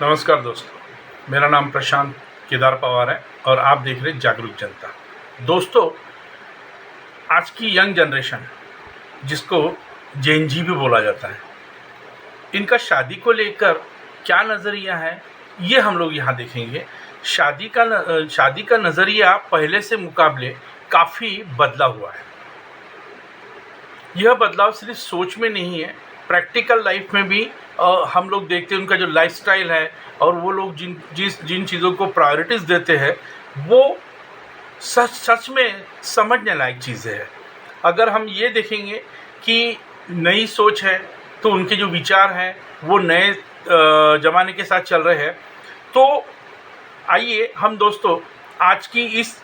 नमस्कार दोस्तों, मेरा नाम प्रशांत केदार पवार है और आप देख रहे हैं जागरूक जनता। दोस्तों, आज की यंग जनरेशन जिसको जेन जी भी बोला जाता है, इनका शादी को लेकर क्या नज़रिया है ये हम लोग यहाँ देखेंगे। शादी का नज़रिया पहले से मुकाबले काफ़ी बदला हुआ है। यह बदलाव सिर्फ सोच में नहीं है, प्रैक्टिकल लाइफ में भी हम लोग देखते हैं। उनका जो लाइफस्टाइल है और वो लोग जिन चीज़ों को प्रायोरिटीज़ देते हैं, वो सच सच में समझने लायक चीज़ें हैं। अगर हम ये देखेंगे कि नई सोच है, तो उनके जो विचार हैं वो नए ज़माने के साथ चल रहे हैं। तो आइए हम दोस्तों आज की इस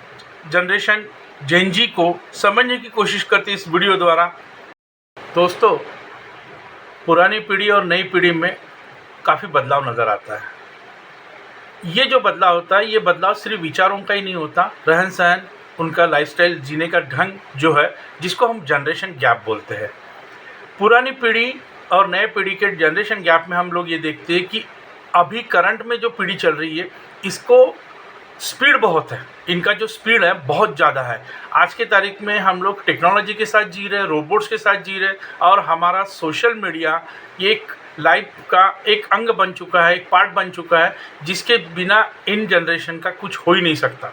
जनरेशन जेन जी को समझने की कोशिश करते हैं इस वीडियो द्वारा। दोस्तों, पुरानी पीढ़ी और नई पीढ़ी में काफ़ी बदलाव नज़र आता है। ये जो बदलाव होता है, ये बदलाव सिर्फ विचारों का ही नहीं होता, रहन सहन, उनका लाइफस्टाइल, जीने का ढंग जो है, जिसको हम जनरेशन गैप बोलते हैं। पुरानी पीढ़ी और नए पीढ़ी के जनरेशन गैप में हम लोग ये देखते हैं कि अभी करंट में जो पीढ़ी चल रही है, इसको स्पीड बहुत है। इनका जो स्पीड है बहुत ज़्यादा है। आज के तारीख में हम लोग टेक्नोलॉजी के साथ जी रहे हैं, रोबोट्स के साथ जी रहे हैं, और हमारा सोशल मीडिया एक लाइफ का एक अंग बन चुका है, एक पार्ट बन चुका है, जिसके बिना इन जनरेशन का कुछ हो ही नहीं सकता।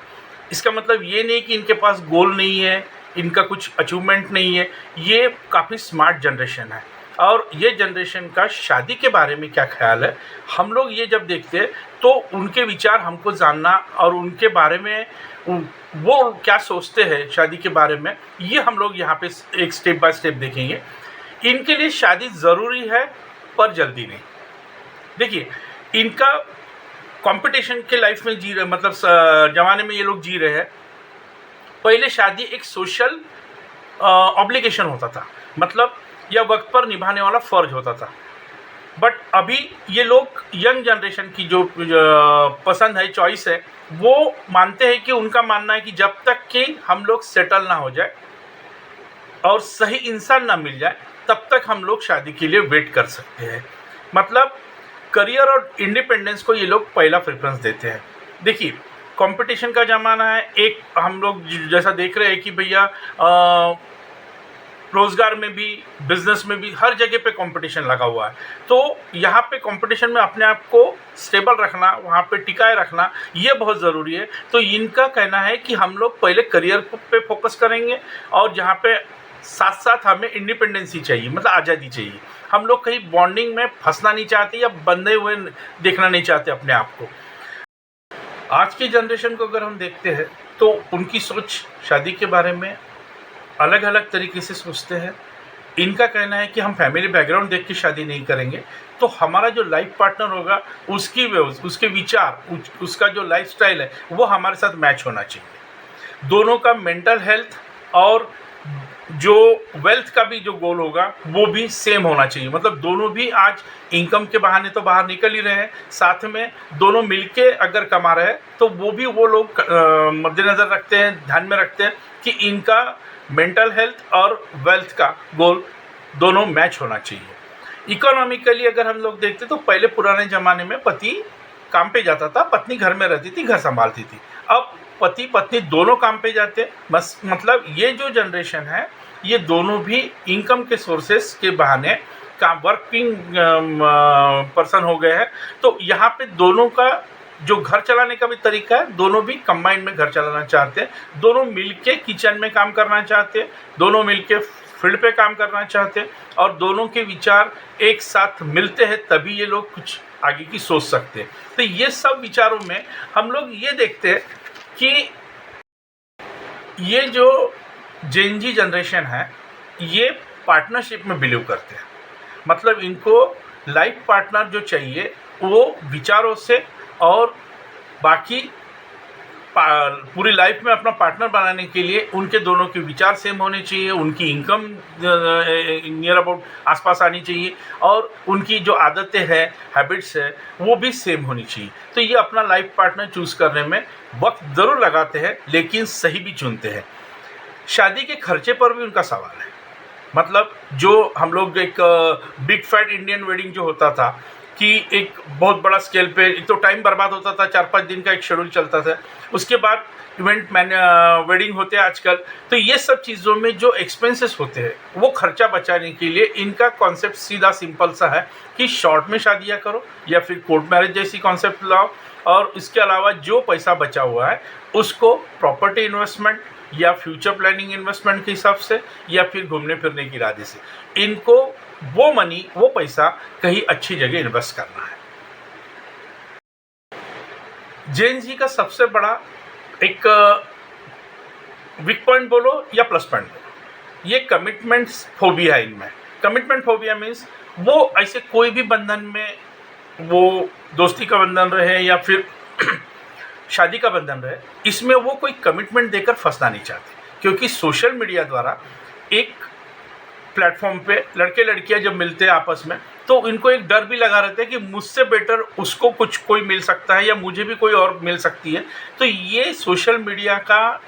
इसका मतलब ये नहीं कि इनके पास गोल नहीं है, इनका कुछ अचीवमेंट नहीं है। ये काफ़ी स्मार्ट जनरेशन है। और ये जनरेशन का शादी के बारे में क्या ख्याल है, हम लोग ये जब देखते हैं तो उनके विचार हमको जानना और उनके बारे में वो क्या सोचते हैं शादी के बारे में, ये हम लोग यहाँ पे एक स्टेप बाय स्टेप देखेंगे। इनके लिए शादी ज़रूरी है, पर जल्दी नहीं। देखिए, इनका कंपटीशन के लाइफ में जी रहे, मतलब ज़माने में ये लोग जी रहे हैं। पहले शादी एक सोशल ऑब्लिगेशन होता था, मतलब यह वक्त पर निभाने वाला फ़र्ज होता था। बट अभी ये लोग यंग जनरेशन की जो पसंद है, चॉइस है, वो मानते हैं कि उनका मानना है कि जब तक कि हम लोग सेटल ना हो जाए और सही इंसान ना मिल जाए, तब तक हम लोग शादी के लिए वेट कर सकते हैं। मतलब करियर और इंडिपेंडेंस को ये लोग पहला प्रेफरेंस देते हैं। देखिए, कंपटीशन का ज़माना है। एक हम लोग जैसा देख रहे हैं कि भैया रोज़गार में भी, बिज़नेस में भी, हर जगह पे कंपटीशन लगा हुआ है। तो यहाँ पे कंपटीशन में अपने आप को स्टेबल रखना, वहाँ पे टिकाए रखना, ये बहुत ज़रूरी है। तो इनका कहना है कि हम लोग पहले करियर पे फोकस करेंगे, और जहाँ पे साथ साथ हमें इंडिपेंडेंसी चाहिए, मतलब आज़ादी चाहिए। हम लोग कहीं बॉन्डिंग में फंसना नहीं चाहते या बंधे हुए देखना नहीं चाहते अपने आप को। आज की जनरेशन को अगर हम देखते हैं तो उनकी सोच शादी के बारे में अलग अलग तरीके से सोचते हैं। इनका कहना है कि हम फैमिली बैकग्राउंड देख के शादी नहीं करेंगे, तो हमारा जो लाइफ पार्टनर होगा उसके विचार, उसका जो लाइफस्टाइल है, वो हमारे साथ मैच होना चाहिए। दोनों का मेंटल हेल्थ और जो वेल्थ का भी जो गोल होगा वो भी सेम होना चाहिए। मतलब दोनों भी आज इनकम के बहाने तो बाहर निकल ही रहे हैं, साथ में दोनों मिलके अगर कमा रहे हैं, तो वो लोग मद्देनज़र रखते हैं, ध्यान में रखते हैं कि इनका मेंटल हेल्थ और वेल्थ का गोल दोनों मैच होना चाहिए। इकोनॉमिकली अगर हम लोग देखते तो पहले पुराने ज़माने में पति काम पे जाता था, पत्नी घर में रहती थी, घर संभालती थी। अब पति पत्नी दोनों काम पे जाते। बस मतलब ये जो जनरेशन है, ये दोनों भी इनकम के सोर्सेस के बहाने काम वर्किंग पर्सन हो गए हैं। तो यहाँ पे दोनों का जो घर चलाने का भी तरीका है, दोनों भी कंबाइंड में घर चलाना चाहते हैं। दोनों मिलके किचन में काम करना चाहते हैं, दोनों मिलके फील्ड पे काम करना चाहते हैं, और दोनों के विचार एक साथ मिलते हैं, तभी ये लोग कुछ आगे की सोच सकते हैं। तो ये सब विचारों में हम लोग ये देखते हैं कि ये जो जेन जी जनरेशन है, ये पार्टनरशिप में बिलीव करते हैं। मतलब इनको लाइफ पार्टनर जो चाहिए वो विचारों से और बाकी पूरी लाइफ में अपना पार्टनर बनाने के लिए उनके दोनों के विचार सेम होने चाहिए, उनकी इनकम नियर अबाउट आसपास आनी चाहिए, और उनकी जो आदतें हैं, हैबिट्स है, वो भी सेम होनी चाहिए। तो ये अपना लाइफ पार्टनर चूज़ करने में वक्त ज़रूर लगाते हैं, लेकिन सही भी चुनते हैं। शादी के खर्चे पर भी उनका सवाल है। मतलब जो हम लोग एक बिग फैट इंडियन वेडिंग जो होता था कि एक बहुत बड़ा स्केल पे, एक तो टाइम बर्बाद होता था, 4-5 दिन का एक शेड्यूल चलता था, उसके बाद वेडिंग होते हैं आजकल। तो ये सब चीज़ों में जो एक्सपेंसेस होते हैं वो खर्चा बचाने के लिए इनका कॉन्सेप्ट सीधा सिंपल सा है कि शॉर्ट में शादियाँ करो या फिर कोर्ट मैरिज जैसी कॉन्सेप्ट लाओ, और इसके अलावा जो पैसा बचा हुआ है उसको प्रॉपर्टी इन्वेस्टमेंट या फ्यूचर प्लानिंग इन्वेस्टमेंट के हिसाब से या फिर घूमने फिरने के इरादे से इनको वो पैसा कहीं अच्छी जगह इन्वेस्ट करना है। जेन जी का सबसे बड़ा एक वीक पॉइंट बोलो या प्लस पॉइंट बोलो, ये कमिटमेंट फोबिया है इनमें। कमिटमेंट फोबिया मीन्स वो ऐसे कोई भी बंधन में, वो दोस्ती का बंधन रहे या फिर शादी का बंधन रहे, इसमें वो कोई कमिटमेंट देकर फंसना नहीं चाहते, क्योंकि सोशल मीडिया द्वारा एक प्लेटफॉर्म पे लड़के लड़कियां जब मिलते हैं आपस में, तो इनको एक डर भी लगा रहता है कि मुझसे बेटर उसको कुछ कोई मिल सकता है या मुझे भी कोई और मिल सकती है। तो ये सोशल मीडिया का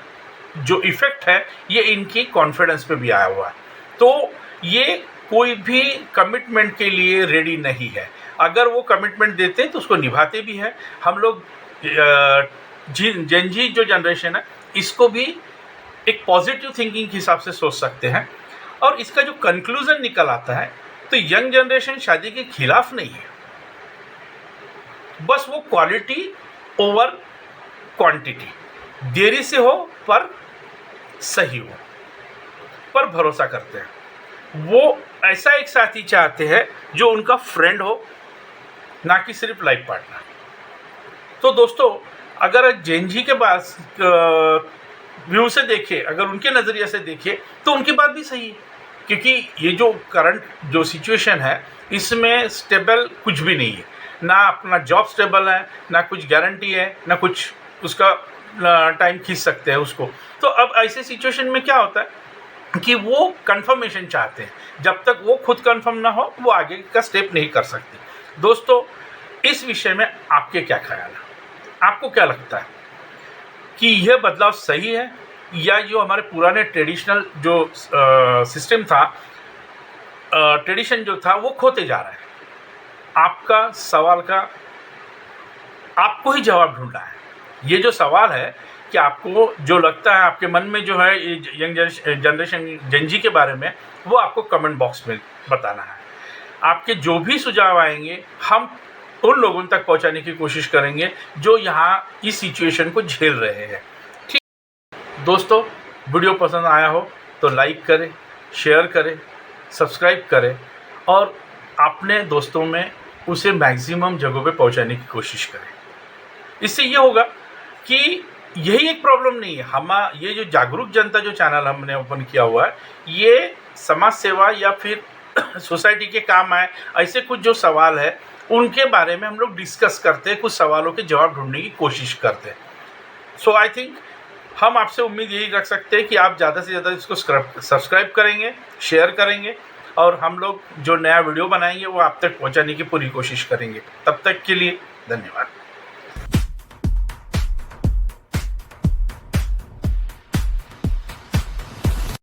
जो इफ़ेक्ट है ये इनकी कॉन्फिडेंस पे भी आया हुआ है। तो ये कोई भी कमिटमेंट के लिए रेडी नहीं है। अगर वो कमिटमेंट देते तो उसको निभाते भी हैं। हम लोग जेन जी जो जनरेशन है इसको भी एक पॉजिटिव थिंकिंग के हिसाब से सोच सकते हैं, और इसका जो कंक्लूजन निकल आता है तो यंग जनरेशन शादी के खिलाफ नहीं है, बस वो क्वालिटी ओवर क्वांटिटी, देरी से हो पर सही हो पर भरोसा करते हैं। वो ऐसा एक साथी चाहते हैं जो उनका फ्रेंड हो, ना कि सिर्फ लाइफ पार्टनर। तो दोस्तों, अगर जेन जी के पास व्यू से देखें, अगर उनके नज़रिए से देखें तो उनकी बात भी सही है, क्योंकि ये जो करंट जो सिचुएशन है इसमें स्टेबल कुछ भी नहीं है, ना अपना जॉब स्टेबल है, ना कुछ गारंटी है, ना कुछ उसका टाइम खींच सकते हैं उसको। तो अब ऐसे सिचुएशन में क्या होता है कि वो कंफर्मेशन चाहते हैं, जब तक वो खुद कंफर्म ना हो वो आगे का स्टेप नहीं कर सकते। दोस्तों, इस विषय में आपके क्या ख्याल है? आपको क्या लगता है कि यह बदलाव सही है, या जो हमारे पुराने ट्रेडिशनल जो सिस्टम था, ट्रेडिशन जो था वो खोते जा रहा है? आपका सवाल का आपको ही जवाब ढूंढना है। ये जो सवाल है कि आपको जो लगता है आपके मन में जो है ये यंग जनरेशन जेन जी के बारे में, वो आपको कमेंट बॉक्स में बताना है। आपके जो भी सुझाव आएंगे हम उन लोगों तक पहुंचाने की कोशिश करेंगे जो यहाँ इस सिचुएशन को झेल रहे हैं। ठीक दोस्तों, वीडियो पसंद आया हो तो लाइक करें, शेयर करें, सब्सक्राइब करें, और अपने दोस्तों में उसे मैक्सिमम जगहों पे पहुंचाने की कोशिश करें। इससे ये होगा कि यही एक प्रॉब्लम नहीं है। ये जो जागरूक जनता जो चैनल हमने ओपन किया हुआ है, ये समाज सेवा या फिर सोसाइटी के काम आए ऐसे कुछ जो सवाल है उनके बारे में हम लोग डिस्कस करते हैं, कुछ सवालों के जवाब ढूंढने की कोशिश करते हैं। सो आई थिंक हम आपसे उम्मीद यही रख सकते हैं कि आप ज़्यादा से ज़्यादा इसको सब्सक्राइब करेंगे, शेयर करेंगे, और हम लोग जो नया वीडियो बनाएंगे वो आप तक पहुंचाने की पूरी कोशिश करेंगे। तब तक के लिए धन्यवाद।